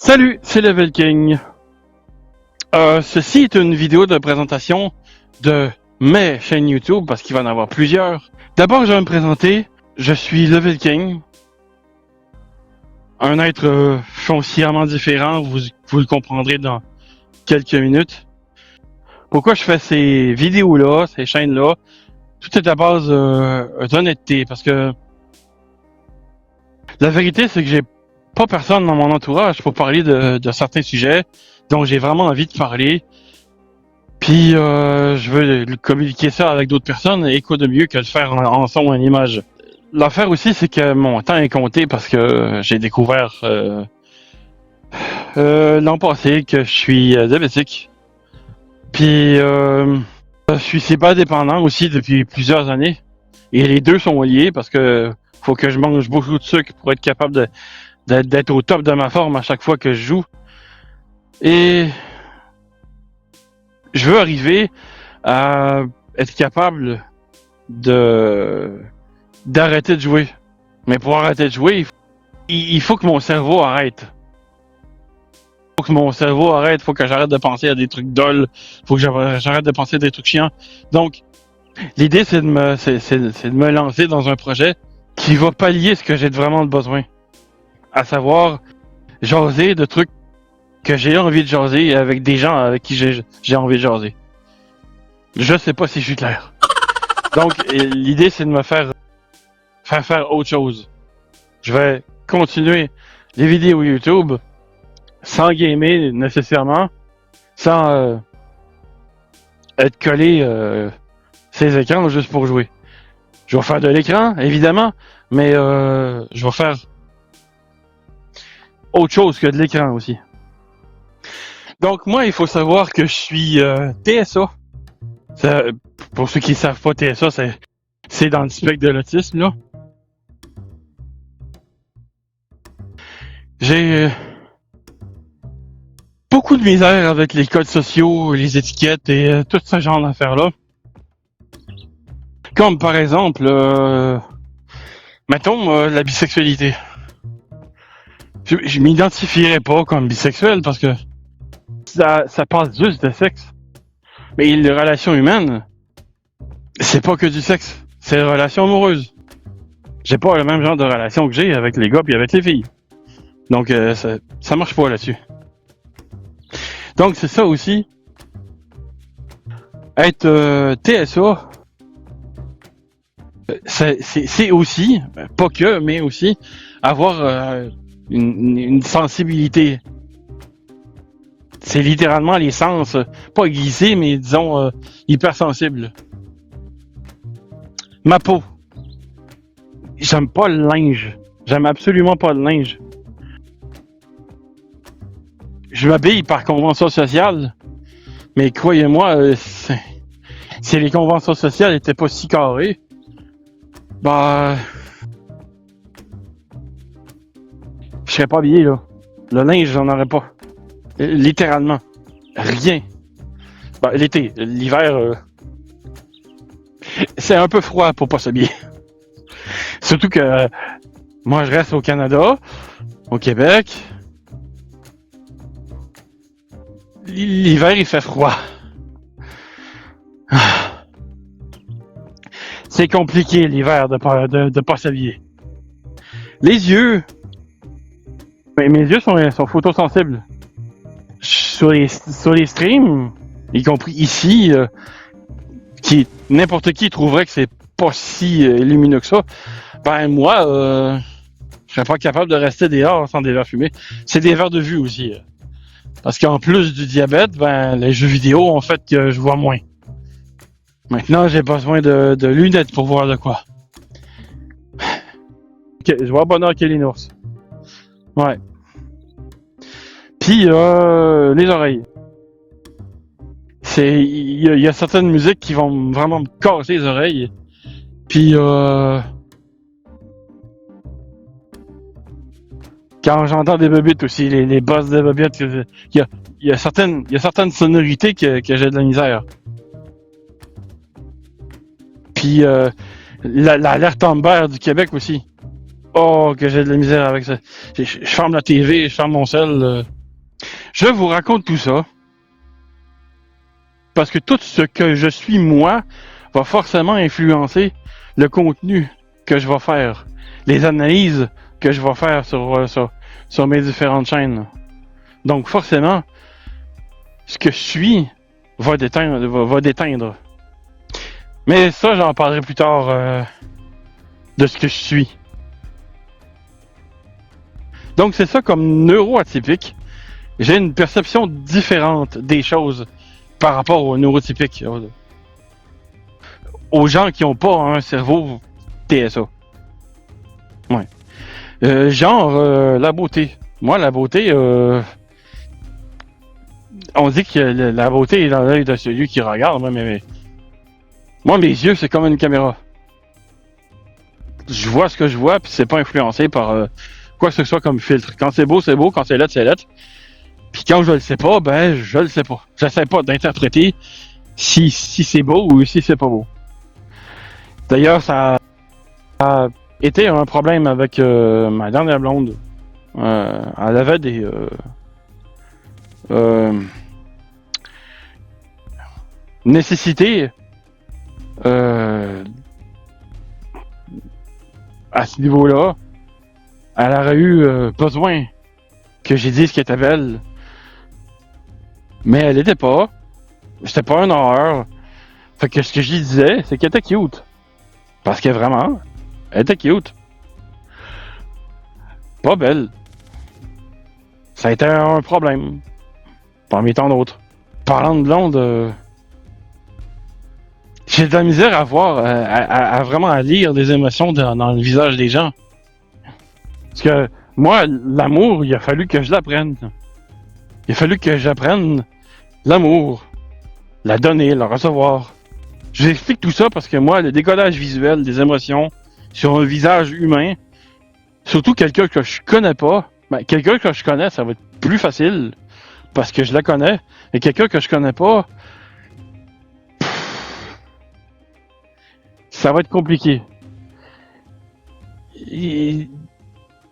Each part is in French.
Salut, c'est Level King. Ceci est une vidéo de présentation de mes chaînes YouTube, parce qu'il va en avoir plusieurs. D'abord, je vais me présenter. Je suis Level King. Un être foncièrement différent, vous le comprendrez dans quelques minutes. Pourquoi je fais ces vidéos-là, ces chaînes-là? Tout est à base d'honnêteté, parce que la vérité, c'est que j'ai pas personne dans mon entourage pour parler de certains sujets dont j'ai vraiment envie de parler. Puis je veux communiquer ça avec d'autres personnes, et quoi de mieux que le faire en son ou en image. L'affaire aussi, c'est que mon temps est compté parce que j'ai découvert l'an passé que je suis diabétique. Puis je suis CEPA dépendant aussi depuis plusieurs années. Et les deux sont liés parce que faut que je mange beaucoup de sucre pour être capable d'être au top de ma forme à chaque fois que je joue. Et je veux arriver à être capable d'arrêter de jouer. Mais pour arrêter de jouer, il faut que mon cerveau arrête. Il faut que mon cerveau arrête, il faut que j'arrête de penser à des trucs dol, il faut que j'arrête de penser à des trucs chiants. Donc, l'idée, c'est de me lancer dans un projet qui va pallier ce que j'ai vraiment besoin. À savoir, jaser de trucs que j'ai envie de jaser avec des gens avec qui j'ai envie de jaser. Je sais pas si je suis clair. Donc, l'idée, c'est de me faire autre chose. Je vais continuer les vidéos YouTube sans gamer nécessairement, sans être collé ces écrans juste pour jouer. Je vais faire de l'écran, évidemment, mais je vais faire autre chose que de l'écran aussi. Donc moi, il faut savoir que je suis TSA. Ça, pour ceux qui ne savent pas, TSA, c'est dans le spectre de l'autisme, là. J'ai beaucoup de misère avec les codes sociaux, les étiquettes et tout ce genre d'affaires-là. Comme par exemple, mettons la bisexualité. Je m'identifierais pas comme bisexuel parce que ça passe juste de sexe. Mais les relations humaines, c'est pas que du sexe, c'est des relations amoureuses. J'ai pas le même genre de relation que j'ai avec les gars et avec les filles. Donc ça marche pas là-dessus. Donc c'est ça aussi. Être TSA, c'est aussi, pas que, mais aussi avoir une sensibilité. C'est littéralement les sens, pas aiguisés, mais disons hypersensibles. Ma peau. J'aime pas le linge. J'aime absolument pas le linge. Je m'habille par convention sociale, mais croyez-moi, si les conventions sociales étaient pas si carrées, bah, je serais pas habillé là. Le linge, j'en aurais pas. Littéralement. Rien. Bah, l'été, l'hiver, c'est un peu froid pour pas s'habiller. Surtout que moi, je reste au Canada, au Québec. L'hiver, il fait froid. C'est compliqué l'hiver de pas s'habiller. Les yeux. Mes yeux sont photosensibles. Sur les streams, y compris ici, n'importe qui trouverait que c'est pas si lumineux que ça. Ben moi, je serais pas capable de rester dehors sans des verres fumés. C'est des verres de vue aussi. Parce qu'en plus du diabète, ben les jeux vidéo ont fait que je vois moins. Maintenant, j'ai besoin de lunettes pour voir de quoi. Okay, je vois bonheur qu'il y ait les ours. Ouais. Puis les oreilles. Il y a certaines musiques qui vont vraiment me casser les oreilles. Puis quand j'entends des bobites aussi, les bosses de bobites, il y a certaines sonorités que j'ai de la misère. Puis l'alerte Amber du Québec aussi. Oh, que j'ai de la misère avec ça. Je ferme la TV, je ferme mon cell. Je vous raconte tout ça parce que tout ce que je suis moi va forcément influencer le contenu que je vais faire, les analyses que je vais faire sur mes différentes chaînes. Donc forcément, ce que je suis va déteindre. Mais ça, j'en parlerai plus tard de ce que je suis. Donc c'est ça, comme neuroatypique, j'ai une perception différente des choses par rapport aux neurotypiques, aux gens qui n'ont pas un cerveau TSA. Ouais. La beauté. Moi, la beauté, on dit que la beauté est dans l'œil de celui qui regarde, mais moi, mes yeux, c'est comme une caméra. Je vois ce que je vois, puis c'est pas influencé par quoi que ce soit comme filtre. Quand c'est beau, c'est beau. Quand c'est laid, c'est laid. Puis quand je le sais pas, ben, je le sais pas. J'essaie pas d'interpréter si c'est beau ou si c'est pas beau. D'ailleurs, ça a été un problème avec ma dernière blonde. Elle avait des nécessités à ce niveau-là. Elle aurait eu besoin que j'ai dit ce qu'elle était belle. Mais elle était pas. C'était pas une horreur. Fait que ce que je lui disais, c'est qu'elle était cute. Parce que vraiment, elle était cute. Pas belle. Ça a été un problème. Parmi tant d'autres. Parlant de blonde, j'ai de la misère à voir, à vraiment à lire des émotions dans le visage des gens. Parce que moi, l'amour, il a fallu que je l'apprenne. Il a fallu que j'apprenne l'amour, la donner, le recevoir. Je vous explique tout ça parce que moi, le décollage visuel des émotions sur un visage humain, surtout quelqu'un que je connais pas, ben, quelqu'un que je connais, ça va être plus facile parce que je la connais. Et quelqu'un que je connais pas, ça va être compliqué. Et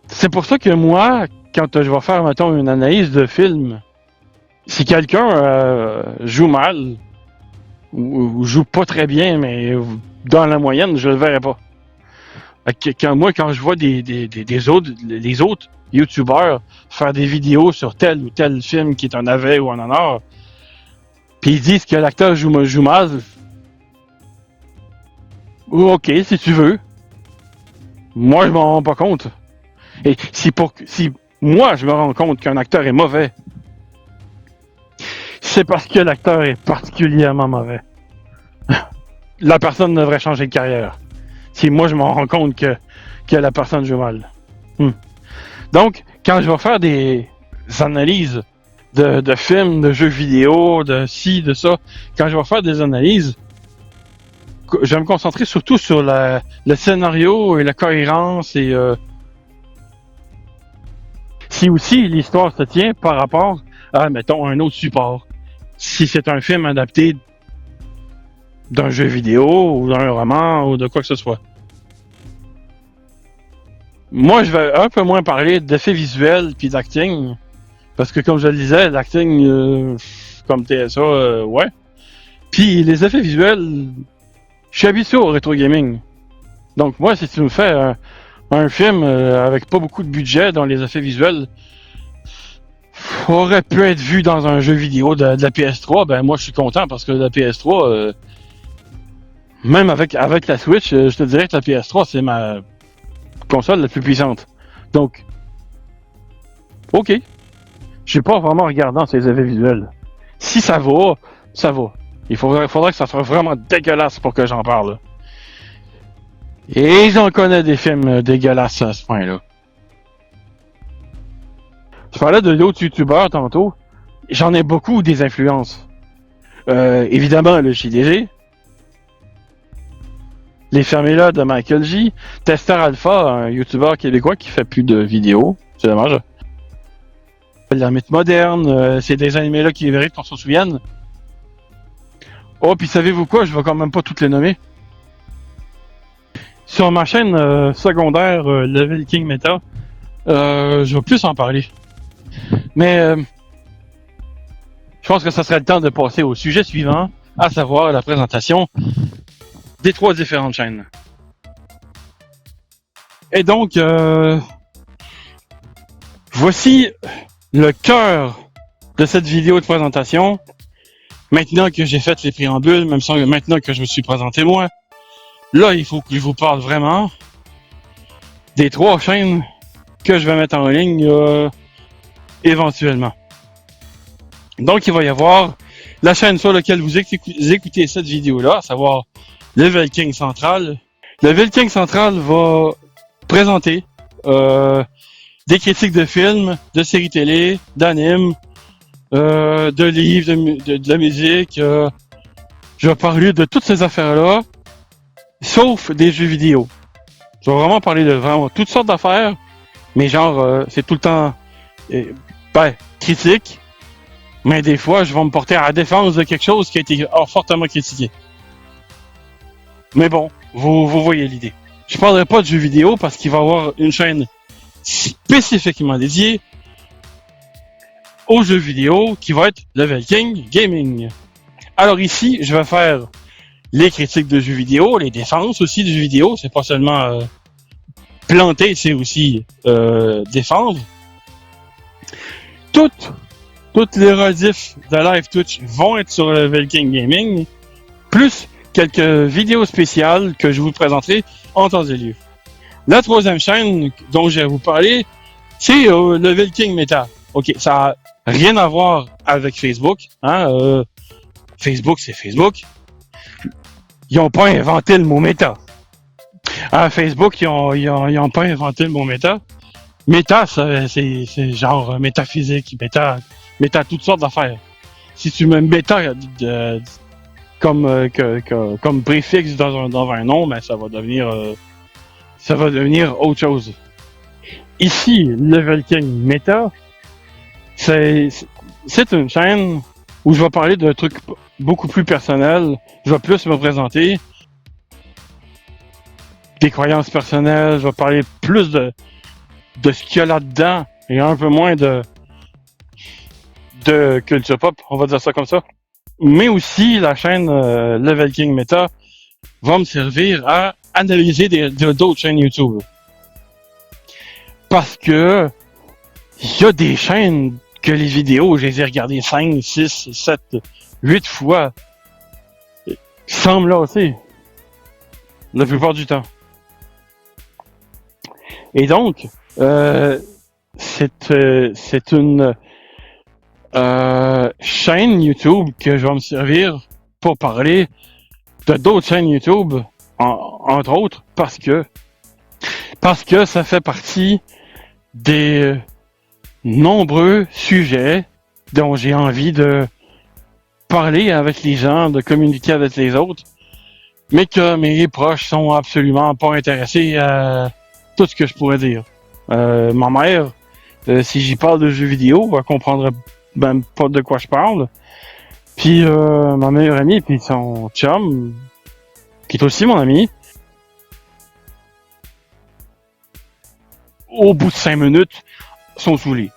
c'est pour ça que moi, quand je vais faire, mettons, une analyse de film, si quelqu'un joue mal, ou joue pas très bien, mais dans la moyenne, je le verrai pas. Quand je vois les autres YouTubeurs faire des vidéos sur tel ou tel film qui est un navet ou un honneur, puis ils disent que l'acteur joue mal, ok, si tu veux. Moi, je m'en rends pas compte. Et si moi, je me rends compte qu'un acteur est mauvais, c'est parce que l'acteur est particulièrement mauvais. La personne devrait changer de carrière. Si moi, je m'en rends compte que la personne joue mal. Donc, quand je vais faire des analyses de films, de jeux vidéo, de ci, de ça, quand je vais faire des analyses, je vais me concentrer surtout sur le scénario et la cohérence et si aussi l'histoire se tient par rapport à, mettons, un autre support. Si c'est un film adapté d'un jeu vidéo ou d'un roman ou de quoi que ce soit. Moi, je vais un peu moins parler d'effets visuels puis d'acting, parce que comme je le disais, l'acting comme TSA, ouais. Puis les effets visuels, je suis habitué au rétro gaming. Donc moi, si tu me fais un film avec pas beaucoup de budget dans les effets visuels, aurait pu être vu dans un jeu vidéo de la PS3, ben moi je suis content parce que la PS3, même avec la Switch, je te dirais que la PS3 c'est ma console la plus puissante. Donc, ok, je suis pas vraiment regardant ces effets visuels. Si ça va, ça va. Il faudrait que ça soit vraiment dégueulasse pour que j'en parle. Et j'en connais des films dégueulasses à ce point-là. Je parlais de d'autres youtubeurs tantôt. J'en ai beaucoup des influences. Évidemment, le JDG. Les Fermés-là de Michael J. Tester Alpha, un youtubeur québécois qui fait plus de vidéos. C'est dommage. La mythe moderne, c'est des animés-là qui méritent qu'on s'en souvienne. Oh, puis savez-vous quoi? Je vais quand même pas toutes les nommer. Sur ma chaîne secondaire, Level King Meta, je vais plus en parler. Mais je pense que ça serait le temps de passer au sujet suivant, à savoir la présentation des 3 différentes chaînes. Et donc, voici le cœur de cette vidéo de présentation. Maintenant que j'ai fait les préambules, même si maintenant que je me suis présenté moi, là, il faut que je vous parle vraiment des 3 chaînes que je vais mettre en ligne éventuellement. Donc, il va y avoir la chaîne sur laquelle vous écoutez cette vidéo-là, à savoir Level King Central. Level King Central va présenter des critiques de films, de séries télé, d'animes, de livres, de la musique. Je vais parler de toutes ces affaires-là, sauf des jeux vidéo. Je vais vraiment parler de vraiment toutes sortes d'affaires, mais genre, c'est tout le temps critique, mais des fois, je vais me porter à la défense de quelque chose qui a été fortement critiqué. Mais bon, vous voyez l'idée. Je parlerai pas de jeux vidéo parce qu'il va y avoir une chaîne spécifiquement dédiée aux jeux vidéo qui va être Level King Gaming. Alors ici, je vais faire les critiques de jeux vidéo, les défenses aussi de jeux vidéo. C'est pas seulement planter, c'est aussi défendre. Toutes les rediffs de live Twitch vont être sur Level King Gaming, plus quelques vidéos spéciales que je vous présenterai en temps et lieu. La 3e chaîne dont je vais vous parler, c'est Level King Meta. Ok, ça a rien à voir avec Facebook. Hein, Facebook, c'est Facebook. Ils n'ont pas inventé le mot méta. À Facebook, ils ont pas inventé le mot méta. Méta, c'est genre métaphysique, méta toutes sortes d'affaires. Si tu mets méta comme préfixe dans un nom, ben ça va devenir autre chose. Ici, Level King Meta, c'est une chaîne où je vais parler de trucs beaucoup plus personnels. Je vais plus me présenter des croyances personnelles. Je vais parler plus de ce qu'il y a là-dedans et un peu moins de culture pop, on va dire ça comme ça. Mais aussi, la chaîne Level King Meta va me servir à analyser d'autres chaînes YouTube. Parce que il y a des chaînes que les vidéos, je les ai regardées 5, 6, 7, 8 fois sans me lasser. La plupart du temps. Et donc, c'est une chaîne YouTube que je vais me servir pour parler de d'autres chaînes YouTube, entre autres, parce que ça fait partie des nombreux sujets dont j'ai envie de parler avec les gens, de communiquer avec les autres, mais que mes proches sont absolument pas intéressés à tout ce que je pourrais dire. Ma mère, si j'y parle de jeux vidéo, elle comprendrait même pas de quoi je parle. Puis ma meilleure amie, puis son chum, qui est aussi mon ami, au bout de 5 minutes, sont saoulés.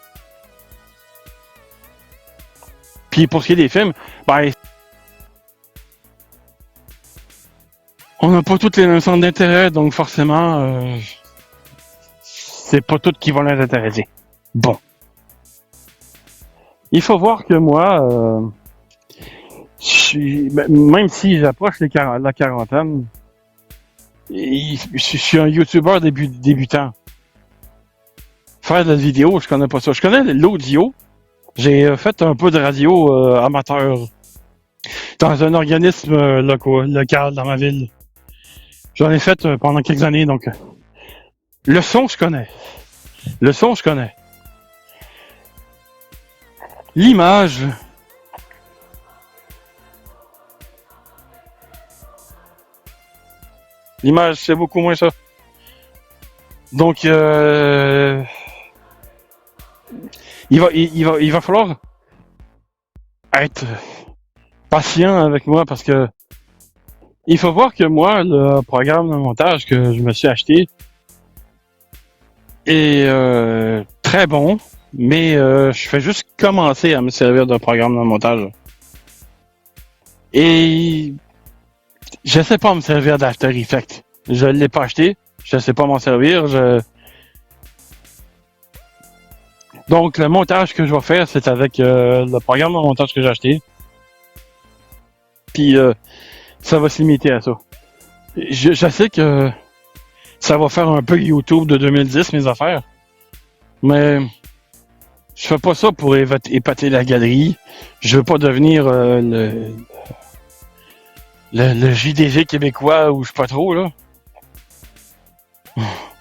Puis pour ce qui est des films, ben, on n'a pas tous les mêmes centres d'intérêt, donc forcément, c'est pas tout qui vont les intéresser. Bon. Il faut voir que moi, même si j'approche la quarantaine, je suis un YouTuber débutant. Faire de la vidéo, je connais pas ça. Je connais l'audio. J'ai fait un peu de radio amateur dans un organisme local dans ma ville. J'en ai fait pendant quelques années, donc le son, je connais. L'image, c'est beaucoup moins ça. Donc, il va falloir être patient avec moi parce que il faut voir que moi, le programme de montage que je me suis acheté est très bon. Mais je fais juste commencer à me servir d'un programme de montage. Et je sais pas me servir d'After Effects. Je l'ai pas acheté. Je sais pas m'en servir. Donc, le montage que je vais faire, c'est avec le programme de montage que j'ai acheté. Puis, ça va se limiter à ça. Je sais que ça va faire un peu YouTube de 2010, mes affaires. Mais je fais pas ça pour épater la galerie. Je veux pas devenir le JDG québécois ou je sais pas trop, là.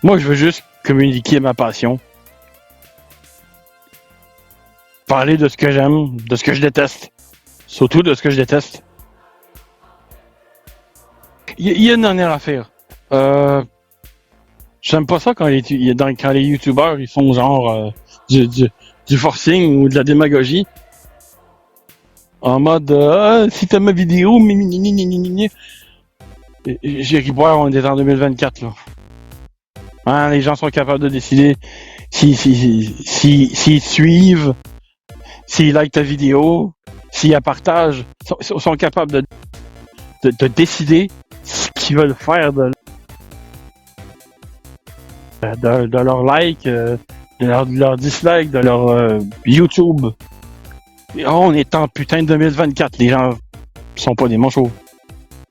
Moi, je veux juste communiquer ma passion. Parler de ce que j'aime, de ce que je déteste. Surtout de ce que je déteste. Il y a une dernière affaire. J'aime pas ça quand les youtubeurs ils font genre du forcing ou de la démagogie. En mode si t'aimes ma vidéo, j'ai ri boire, on est en 2024 là. Hein, les gens sont capables de décider s'ils suivent, s'ils likent ta vidéo, s'ils la partagent, sont capables de décider ce qu'ils veulent faire de leur like, de leur dislike, de leur YouTube. Et, oh, on est en putain de 2024, les gens sont pas des manchots.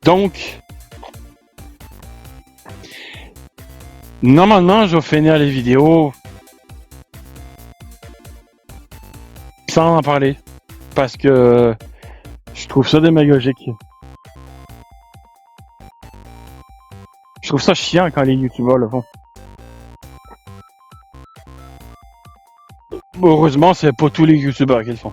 Donc, normalement, je vais finir les vidéos sans en parler. Parce que je trouve ça démagogique. Je trouve ça chiant quand les youtubeurs le font. Heureusement, c'est pas tous les youtubeurs qui le font.